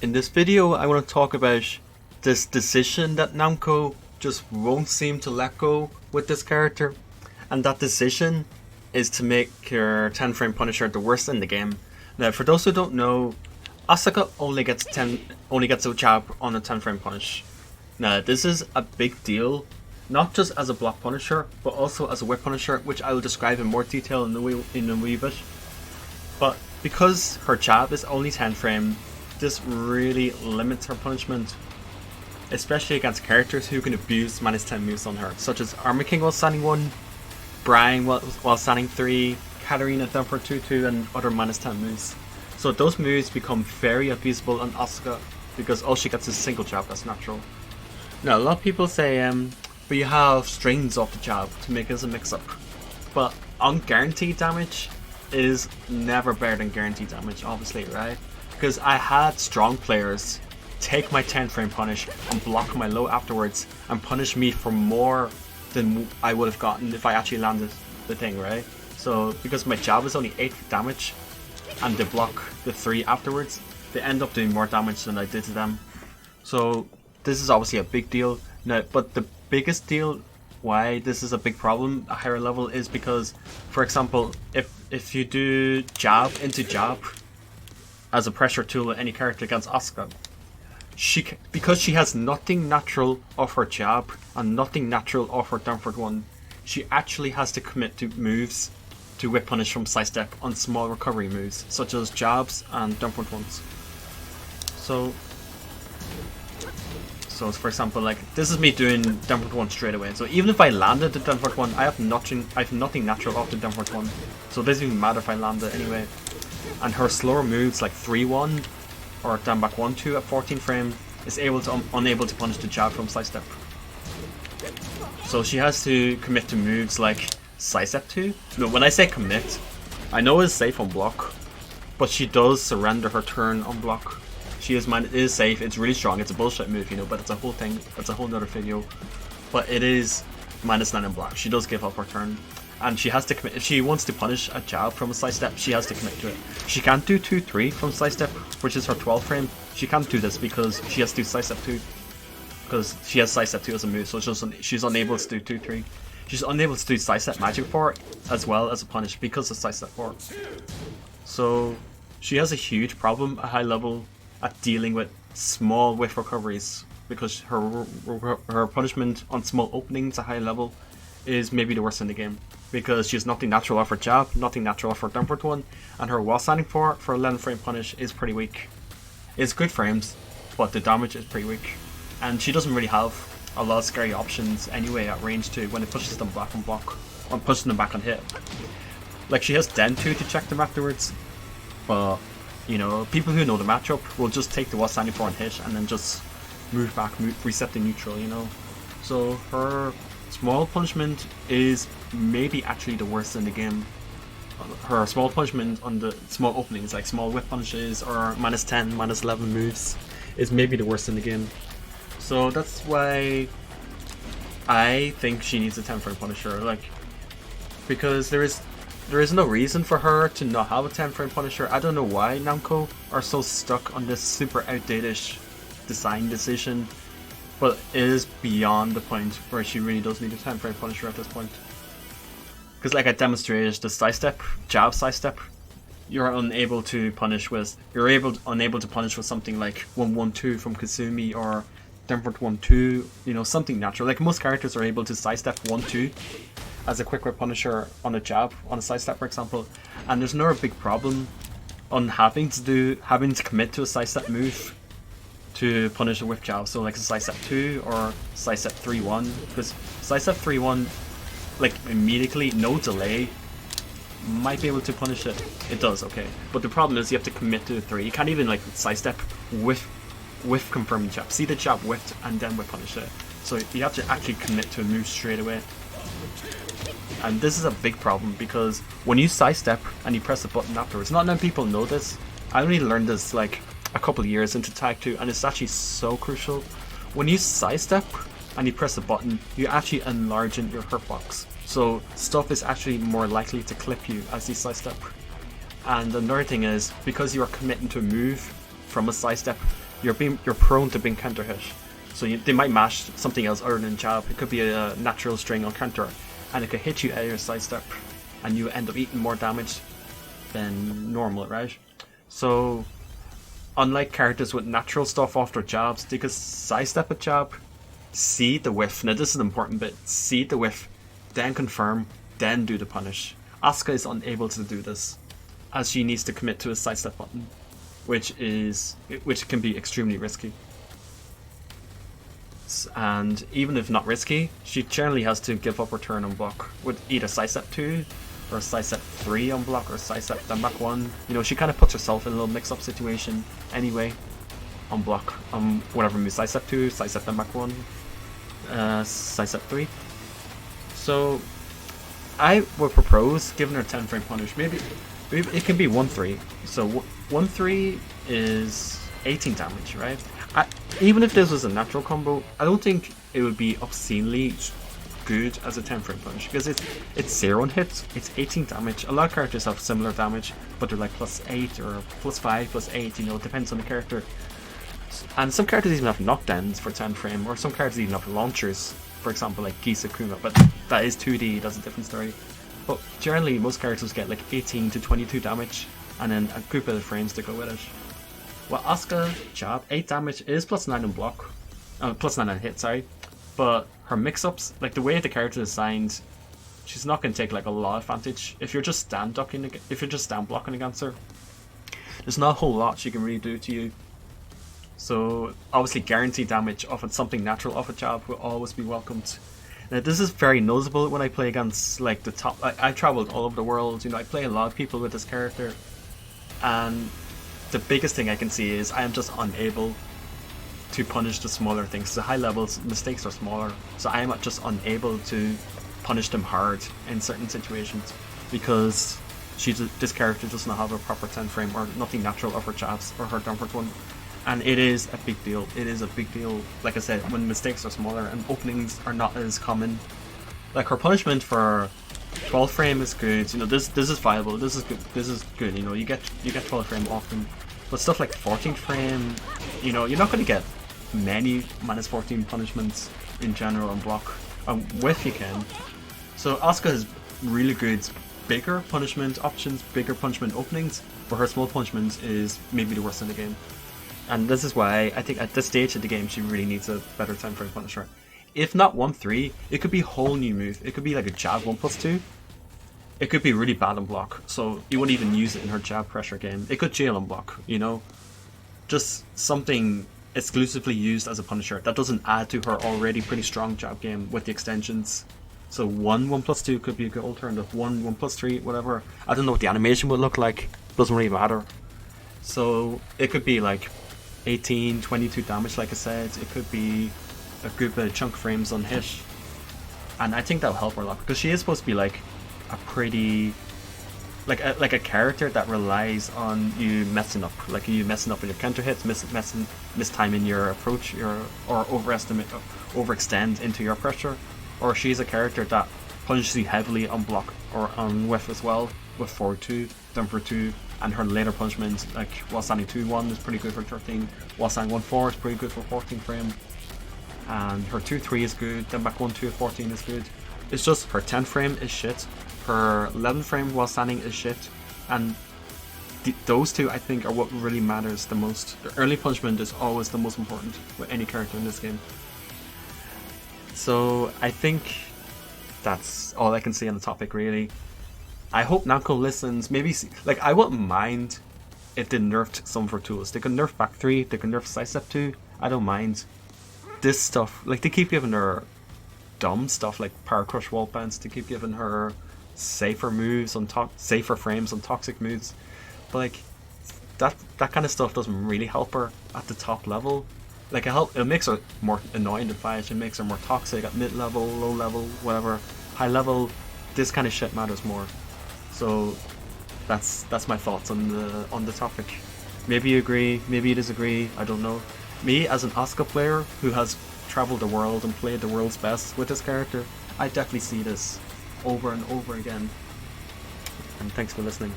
In this video, I want to talk about this decision that Namco just won't seem to let go with this character. And that decision is to make your 10 frame Punisher the worst in the game. Now, for those who don't know, Asuka only gets a jab on a 10 frame punish. Now, this is a big deal, not just as a block Punisher, but also as a whip Punisher, which I will describe in more detail in a wee bit. But because her jab is only 10 frame, this really limits her punishment, especially against characters who can abuse -10 moves on her, such as Armor King while standing 1, Brian while standing 3, Katarina down for 2-2, and other -10 moves. So those moves become very abusable on Asuka because all she gets is a single jab. That's natural. Now, a lot of people say, but you have strings off the jab to make it as a mix-up. But unguaranteed damage is never better than guaranteed damage, obviously, right? Because I had strong players take my 10 frame punish and block my low afterwards and punish me for more than I would have gotten if I actually landed the thing, right? So because my jab is only 8 damage and they block the 3 afterwards, they end up doing more damage than I did to them. So this is obviously a big deal. Now, but the biggest deal why this is a big problem at higher level is because, for example, if you do jab into jab as a pressure tool with any character against Asuka, because she has nothing natural off her jab and nothing natural off her downward one, she actually has to commit to moves to whip punish from sidestep on small recovery moves such as jabs and downward ones. So for example, like this is me doing downward one straight away. So even if I landed the downward one, I have nothing natural off the downward one. So it doesn't even matter if I land it anyway. And her slower moves like 3-1 or down back 1-2 at 14 frame is unable to punish the jab from sidestep. So she has to commit to moves like sidestep 2. No, when I say commit, I know it's safe on block, but she does surrender her turn on block. It is safe, it's really strong, it's a bullshit move, you know, but it's a whole thing, that's a whole nother video. But it is -9 in block, she does give up her turn. And she has to commit, if she wants to punish a jab from a sidestep, she has to commit to it. She can't do 2-3 from sidestep, which is her 12 frame. She can't do this because she has to do sidestep 2. Because she has sidestep 2 as a move, so she's unable to do 2-3. She's unable to do sidestep magic 4 as well as a punish because of sidestep 4. So she has a huge problem at high level at dealing with small whiff recoveries, because her punishment on small openings at high level is maybe the worst in the game, because she has nothing natural off her jab, nothing natural off her downward one, and her wall standing for 11 frame punish is pretty weak. It's good frames, but the damage is pretty weak, and she doesn't really have a lot of scary options anyway at range 2 when it pushes them back on block, or pushes them back on hit. Like, she has Den 2 to check them afterwards, but you know, people who know the matchup will just take the wall standing for and hit and then just move back, reset the neutral, you know. So her small punishment is maybe actually the worst in the game. Her small punishment on the small openings, like small whip punishes or -10, -11 moves, is maybe the worst in the game. So that's why I think she needs a 10 frame punisher, like, because there is no reason for her to not have a 10 frame punisher. I don't know why Namco are so stuck on this super outdated design decision, but it is beyond the point where she really does need a 10 frame punisher at this point. Because like I demonstrated, the sidestep, jab sidestep, you're unable to punish with something like 1-1-2 from Kasumi or downward 1-2, you know, something natural. Like most characters are able to sidestep 1-2 as a quick whip punisher on a jab, on a sidestep for example, and there's no big problem on having to commit to a sidestep move to punish a whip jab. So like a sidestep 2 or sidestep 3-1, because sidestep 3-1, like immediately, no delay, might be able to punish it. It does, okay, but the problem is you have to commit to the 3. You can't even like sidestep with confirming jab. See the jab whipped and then whip punish it. So you have to actually commit to a move straight away. And this is a big problem because when you sidestep and you press the button afterwards, not many people know this. I only learned this like a couple of years into Tag 2, and it's actually so crucial. When you sidestep and you press the button, you actually enlarge your hurt box. So stuff is actually more likely to clip you as you sidestep. And another thing is, because you are committing to a move from a sidestep, you're prone to being counter hit. So they might mash something else other than jab. It could be a natural string on counter, and it could hit you out of your sidestep, and you end up eating more damage than normal, right? So unlike characters with natural stuff off their jabs, they could sidestep a jab, see the whiff. Now this is an important bit. See the whiff, then confirm, then do the punish. Asuka is unable to do this, as she needs to commit to a sidestep button, which can be extremely risky. And even if not risky, she generally has to give up her turn on block with either sidestep 2 or sidestep 3 on block or sidestep then back 1. You know, she kind of puts herself in a little mix-up situation anyway on block. Whatever move, sidestep 2, sidestep then back 1, sidestep 3. So I would propose giving her 10 frame punish. Maybe it can be 1-3. So 1-3 is 18 damage, right? Even if this was a natural combo, I don't think it would be obscenely good as a 10 frame punch, because it's 0 on hits, it's 18 damage. A lot of characters have similar damage, but they're like +8 or +5, +8, you know, it depends on the character. And some characters even have knockdowns for 10 frame, or some characters even have launchers, for example like Gisa Kuma, but that is 2D, that's a different story. But generally most characters get like 18 to 22 damage, and then a good bit of frames to go with it. Well, Asuka jab 8 damage is +9 on block, +9 on hit, sorry. But her mix-ups, like the way the character is designed, she's not going to take like a lot of advantage. If you're just stand blocking against her, there's not a whole lot she can really do to you. So obviously guaranteed damage off of something natural off a jab will always be welcomed. Now this is very noticeable when I play against like the top. I've traveled all over the world, you know, I play a lot of people with this character, and the biggest thing I can see is I am just unable to punish the smaller things. The high levels mistakes are smaller, so I am just unable to punish them hard in certain situations because this character does not have a proper 10 frame or nothing natural of her jabs or her downward one, and it is a big deal. It is a big deal, like I said, when mistakes are smaller and openings are not as common. Like her punishment for 12 frame is good, you know, this is viable, this is good, you know, you get 12 frame often, but stuff like 14 frame, you know, you're not going to get many -14 punishments in general on block. Whiff you can. So Asuka has really good bigger punishment options, bigger punishment openings, but her small punishment is maybe the worst in the game. And this is why I think at this stage of the game she really needs a better 10 frame punisher. If not 1-3, it could be a whole new move. It could be like a jab 1+2. It could be really bad on block, so you wouldn't even use it in her jab pressure game. It could jail on block, you know? Just something exclusively used as a punisher that doesn't add to her already pretty strong jab game with the extensions. So 1+2 could be a good alternative. 1+3, whatever. I don't know what the animation would look like. Doesn't really matter. So it could be like 18, 22 damage, like I said. It could be a good bit of chunk frames on hit, and I think that'll help her a lot because she is supposed to be like a pretty like a character that relies on you messing up, like you messing up in your counter hits, mistiming your approach, or overextend into your pressure, or she's a character that punishes you heavily on block or on whiff as well with 4-2, then for 2, and her later punishment like while standing 2-1 is pretty good for 13, while standing 1-4 is pretty good for 14 frame. And her 2-3 is good, then back 1-2 at 14 is good. It's just her 10 frame is shit, her 11 frame while standing is shit, and those two I think are what really matters the most. The early punishment is always the most important with any character in this game. So I think that's all I can say on the topic really. I hope Namco listens, maybe, like I wouldn't mind if they nerfed some of her tools. They could nerf back 3, they could nerf sidestep 2, I don't mind. This stuff, like they keep giving her dumb stuff like power crush wall bounce, they keep giving her safer moves on safer frames on toxic moves, but like that kind of stuff doesn't really help her at the top level. Like it makes her more annoying to fight, it makes her more toxic at mid level, low level, whatever. High level, this kind of shit matters more. So that's my thoughts on the topic. Maybe you agree, maybe you disagree, I don't know. Me, as an Asuka player who has traveled the world and played the world's best with this character, I definitely see this over and over again. And thanks for listening.